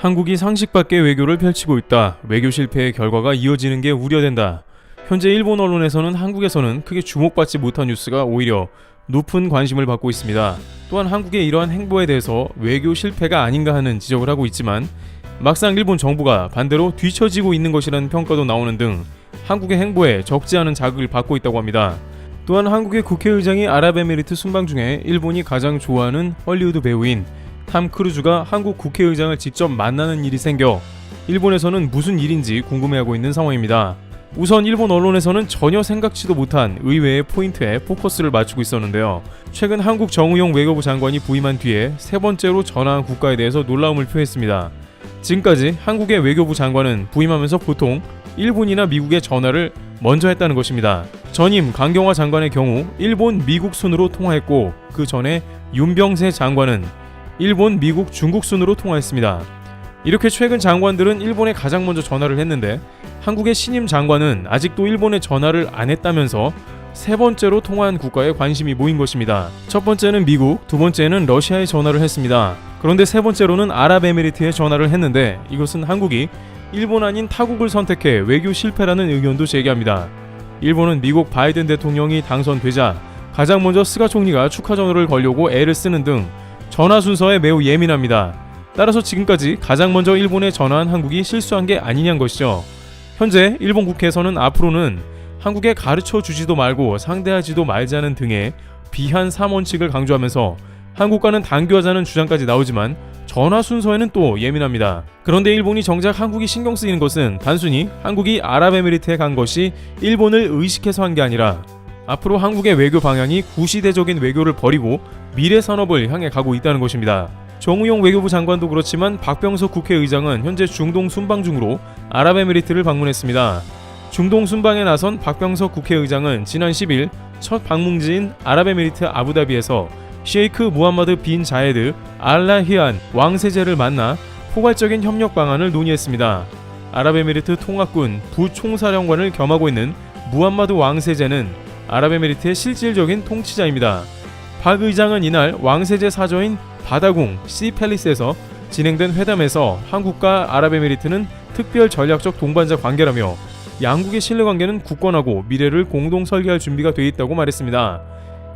한국이 상식 밖의 외교를 펼치고 있다. 외교 실패의 결과가 이어지는 게 우려된다. 현재 일본 언론에서는 한국에서는 크게 주목받지 못한 뉴스가 오히려 높은 관심을 받고 있습니다. 또한 한국의 이러한 행보에 대해서 외교 실패가 아닌가 하는 지적을 하고 있지만 막상 일본 정부가 반대로 뒤처지고 있는 것이라는 평가도 나오는 등 한국의 행보에 적지 않은 자극을 받고 있다고 합니다. 또한 한국의 국회의장이 아랍에미리트 순방 중에 일본이 가장 좋아하는 헐리우드 배우인 탐 크루즈가 한국 국회의장을 직접 만나는 일이 생겨 일본에서는 무슨 일인지 궁금해하고 있는 상황입니다. 우선 일본 언론에서는 전혀 생각지도 못한 의외의 포인트에 포커스를 맞추고 있었는데요. 최근 한국 정의용 외교부 장관이 부임한 뒤에 세 번째로 전화한 국가에 대해서 놀라움을 표했습니다. 지금까지 한국의 외교부 장관은 부임하면서 보통 일본이나 미국에 전화를 먼저 했다는 것입니다. 전임 강경화 장관의 경우 일본, 미국 순으로 통화했고 그 전에 윤병세 장관은 일본, 미국, 중국 순으로 통화했습니다. 이렇게 최근 장관들은 일본에 가장 먼저 전화를 했는데 한국의 신임 장관은 아직도 일본에 전화를 안 했다면서 세 번째로 통화한 국가에 관심이 모인 것입니다. 첫 번째는 미국, 두 번째는 러시아에 전화를 했습니다. 그런데 세 번째로는 아랍에미리트에 전화를 했는데 이것은 한국이 일본 아닌 타국을 선택해 외교 실패라는 의견도 제기합니다. 일본은 미국 바이든 대통령이 당선되자 가장 먼저 스가 총리가 축하 전화를 걸려고 애를 쓰는 등 전화 순서에 매우 예민합니다. 따라서 지금까지 가장 먼저 일본에 전화한 한국이 실수한 게 아니냐는 것이죠. 현재 일본 국회에서는 앞으로는 한국에 가르쳐 주지도 말고 상대하지도 말자는 등의 비한 3원칙을 강조하면서 한국과는 단교하자는 주장까지 나오지만 전화 순서에는 또 예민합니다. 그런데 일본이 정작 한국이 신경 쓰이는 것은 단순히 한국이 아랍에미리트에 간 것이 일본을 의식해서 한 게 아니라 앞으로 한국의 외교 방향이 구시대적인 외교를 버리고 미래 산업을 향해 가고 있다는 것입니다. 정의용 외교부 장관도 그렇지만 박병석 국회의장은 현재 중동 순방 중으로 아랍에미리트를 방문했습니다. 중동 순방에 나선 박병석 국회의장은 지난 10일 첫 방문지인 아랍에미리트 아부다비에서 셰이크 무함마드 빈 자예드 알 나히안 왕세제를 만나 포괄적인 협력 방안을 논의했습니다. 아랍에미리트 통합군 부총사령관을 겸하고 있는 무함마드 왕세제는 아랍에미리트의 실질적인 통치자입니다. 박 의장은 이날 왕세제 사저인 바다궁 시팰리스에서 진행된 회담에서 한국과 아랍에미리트는 특별 전략적 동반자 관계라며 양국의 신뢰관계는 굳건하고 미래를 공동 설계할 준비가 돼 있다고 말했습니다.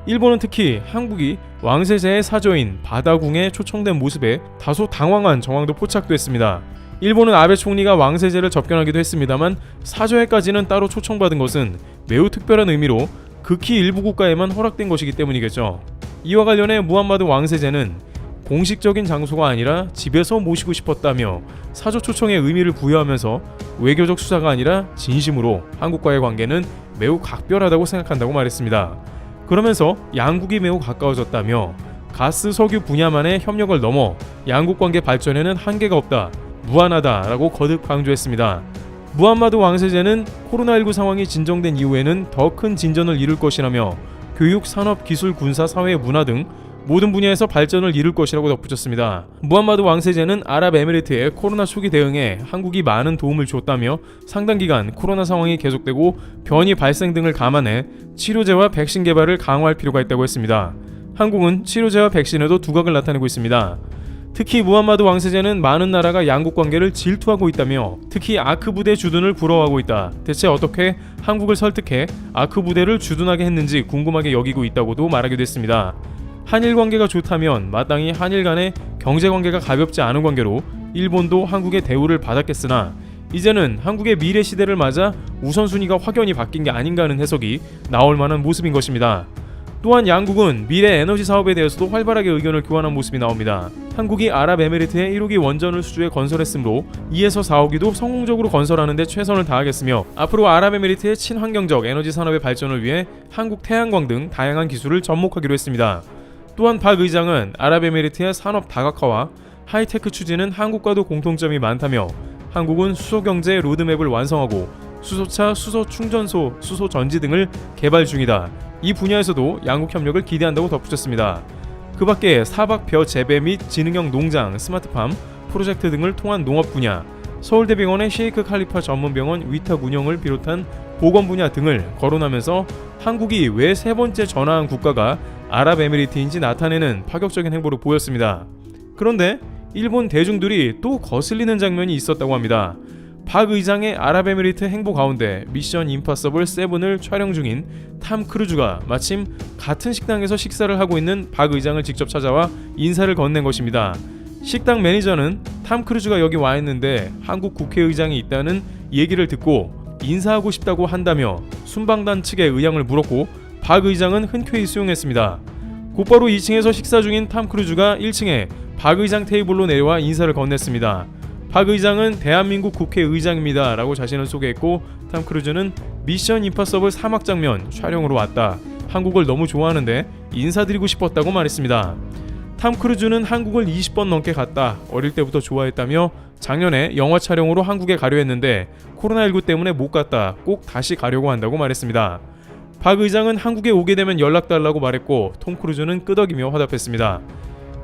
일본은 특히 한국이 왕세제의 사저인 바다궁에 초청된 모습에 다소 당황한 정황도 포착됐습니다. 일본은 아베 총리가 왕세제를 접견하기도 했습니다만 사저회까지는 따로 초청받은 것은 매우 특별한 의미로 극히 일부 국가에만 허락된 것이기 때문이겠죠. 이와 관련해 무함마드 왕세제는 공식적인 장소가 아니라 집에서 모시고 싶었다며 사저 초청의 의미를 부여하면서 외교적 수사가 아니라 진심으로 한국과의 관계는 매우 각별하다고 생각한다고 말했습니다. 그러면서 양국이 매우 가까워졌다며 가스, 석유 분야만의 협력을 넘어 양국 관계 발전에는 한계가 없다, 무한하다라고 거듭 강조했습니다. 무함마드 왕세제는 코로나19 상황이 진정된 이후에는 더 큰 진전을 이룰 것이라며 교육, 산업, 기술, 군사, 사회, 문화 등 모든 분야에서 발전을 이룰 것이라고 덧붙였습니다. 무함마드 왕세제는 아랍에미리트의 코로나 초기 대응에 한국이 많은 도움을 줬다며 상당 기간 코로나 상황이 계속되고 변이 발생 등을 감안해 치료제와 백신 개발을 강화할 필요가 있다고 했습니다. 한국은 치료제와 백신에도 두각을 나타내고 있습니다. 특히 무함마드 왕세제는 많은 나라가 양국 관계를 질투하고 있다며 특히 아크 부대 주둔을 부러워하고 있다. 대체 어떻게 한국을 설득해 아크 부대를 주둔하게 했는지 궁금하게 여기고 있다고도 말하기도 했습니다. 한일 관계가 좋다면 마땅히 한일 간의 경제 관계가 가볍지 않은 관계로 일본도 한국의 대우를 받았겠으나 이제는 한국의 미래 시대를 맞아 우선순위가 확연히 바뀐 게 아닌가 하는 해석이 나올 만한 모습인 것입니다. 또한 양국은 미래 에너지 사업에 대해서도 활발하게 의견을 교환한 모습이 나옵니다. 한국이 아랍에미리트에 1호기 원전을 수주해 건설했으므로 2에서 4호기도 성공적으로 건설하는 데 최선을 다하겠으며 앞으로 아랍에미리트의 친환경적 에너지 산업의 발전을 위해 한국 태양광 등 다양한 기술을 접목하기로 했습니다. 또한 박 의장은 아랍에미리트의 산업 다각화와 하이테크 추진은 한국과도 공통점이 많다며 한국은 수소경제 로드맵을 완성하고 수소차, 수소충전소, 수소전지 등을 개발 중이다. 이 분야에서도 양국 협력을 기대한다고 덧붙였습니다. 그 밖에 사박 벼 재배 및 지능형 농장, 스마트팜, 프로젝트 등을 통한 농업 분야, 서울대병원의 셰이크 칼리파 전문병원 위탁 운영을 비롯한 보건 분야 등을 거론하면서 한국이 왜 세 번째 전화한 국가가 아랍에미리트인지 나타내는 파격적인 행보를 보였습니다. 그런데 일본 대중들이 또 거슬리는 장면이 있었다고 합니다. 박 의장의 아랍에미리트 행보 가운데 미션 임파서블 7을 촬영 중인 탐 크루즈가 마침 같은 식당에서 식사를 하고 있는 박 의장을 직접 찾아와 인사를 건넨 것입니다. 식당 매니저는 탐 크루즈가 여기 와 있는데 한국 국회의장이 있다는 얘기를 듣고 인사하고 싶다고 한다며 순방단 측의 의향을 물었고 박 의장은 흔쾌히 수용했습니다. 곧바로 2층에서 식사 중인 탐 크루즈가 1층에 박 의장 테이블로 내려와 인사를 건넸습니다. 박 의장은 대한민국 국회의장입니다 라고 자신을 소개했고 탐 크루즈는 미션 임파서블 3막 장면 촬영으로 왔다. 한국을 너무 좋아하는데 인사드리고 싶었다고 말했습니다. 탐 크루즈는 한국을 20번 넘게 갔다. 어릴 때부터 좋아했다며 작년에 영화 촬영으로 한국에 가려 했는데 코로나19 때문에 못 갔다. 꼭 다시 가려고 한다고 말했습니다. 박 의장은 한국에 오게 되면 연락달라고 말했고 톰 크루즈는 끄덕이며 화답했습니다.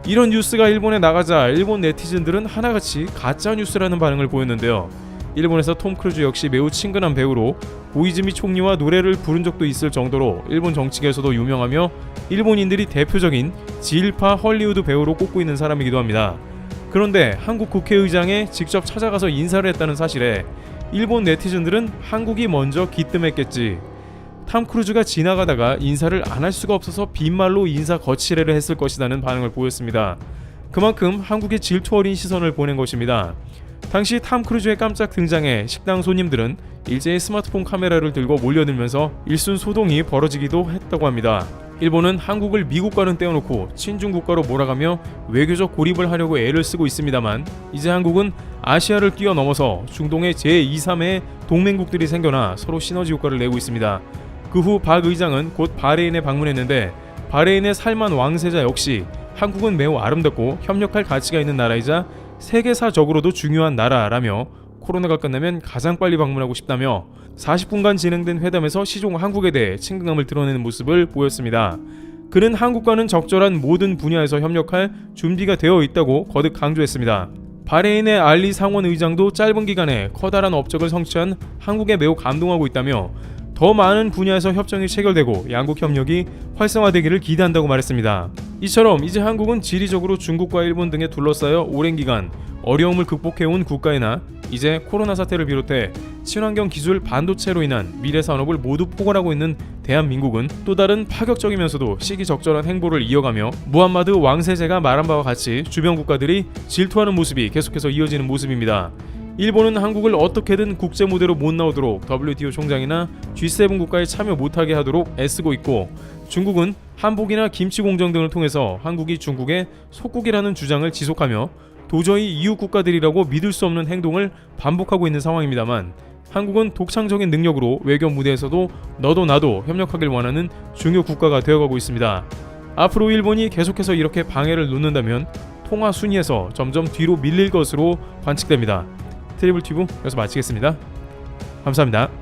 이런 뉴스가 일본에 나가자 일본 네티즌들은 하나같이 가짜뉴스라는 반응을 보였는데요. 일본에서 톰 크루즈 역시 매우 친근한 배우로 고이즈미 총리와 노래를 부른 적도 있을 정도로 일본 정치계에서도 유명하며 일본인들이 대표적인 지일파 헐리우드 배우로 꼽고 있는 사람이기도 합니다. 그런데 한국 국회의장에 직접 찾아가서 인사를 했다는 사실에 일본 네티즌들은 한국이 먼저 기뜸했겠지, 탐 크루즈가 지나가다가 인사를 안 할 수가 없어서 빈말로 인사 거치레를 했을 것이라는 반응을 보였습니다. 그만큼 한국에 질투 어린 시선을 보낸 것입니다. 당시 탐 크루즈의 깜짝 등장에 식당 손님들은 일제히 스마트폰 카메라를 들고 몰려들면서 일순 소동이 벌어지기도 했다고 합니다. 일본은 한국을 미국과는 떼어놓고 친중 국가로 몰아가며 외교적 고립을 하려고 애를 쓰고 있습니다만 이제 한국은 아시아를 뛰어넘어서 중동의 제2, 3의 동맹국들이 생겨나 서로 시너지 효과를 내고 있습니다. 그 후 박 의장은 곧 바레인에 방문했는데 바레인의 살만 왕세자 역시 한국은 매우 아름답고 협력할 가치가 있는 나라이자 세계사적으로도 중요한 나라라며 코로나가 끝나면 가장 빨리 방문하고 싶다며 40분간 진행된 회담에서 시종 한국에 대해 친근감을 드러내는 모습을 보였습니다. 그는 한국과는 적절한 모든 분야에서 협력할 준비가 되어 있다고 거듭 강조했습니다. 바레인의 알리 상원 의장도 짧은 기간에 커다란 업적을 성취한 한국에 매우 감동하고 있다며 더 많은 분야에서 협정이 체결되고 양국 협력이 활성화되기를 기대한다고 말했습니다. 이처럼 이제 한국은 지리적으로 중국과 일본 등에 둘러싸여 오랜 기간 어려움을 극복해온 국가이나 이제 코로나 사태를 비롯해 친환경 기술 반도체로 인한 미래 산업을 모두 포괄하고 있는 대한민국은 또 다른 파격적이면서도 시기적절한 행보를 이어가며 무함마드 왕세제가 말한 바와 같이 주변 국가들이 질투하는 모습이 계속해서 이어지는 모습입니다. 일본은 한국을 어떻게든 국제 무대로 못 나오도록 WTO 총장이나 G7 국가에 참여 못하게 하도록 애쓰고 있고, 중국은 한복이나 김치 공정 등을 통해서 한국이 중국의 속국이라는 주장을 지속하며 도저히 이웃 국가들이라고 믿을 수 없는 행동을 반복하고 있는 상황입니다만, 한국은 독창적인 능력으로 외교 무대에서도 너도 나도 협력하길 원하는 중요 국가가 되어가고 있습니다. 앞으로 일본이 계속해서 이렇게 방해를 놓는다면 통화 순위에서 점점 뒤로 밀릴 것으로 관측됩니다. 트리블 튜브 여기서 마치겠습니다. 감사합니다.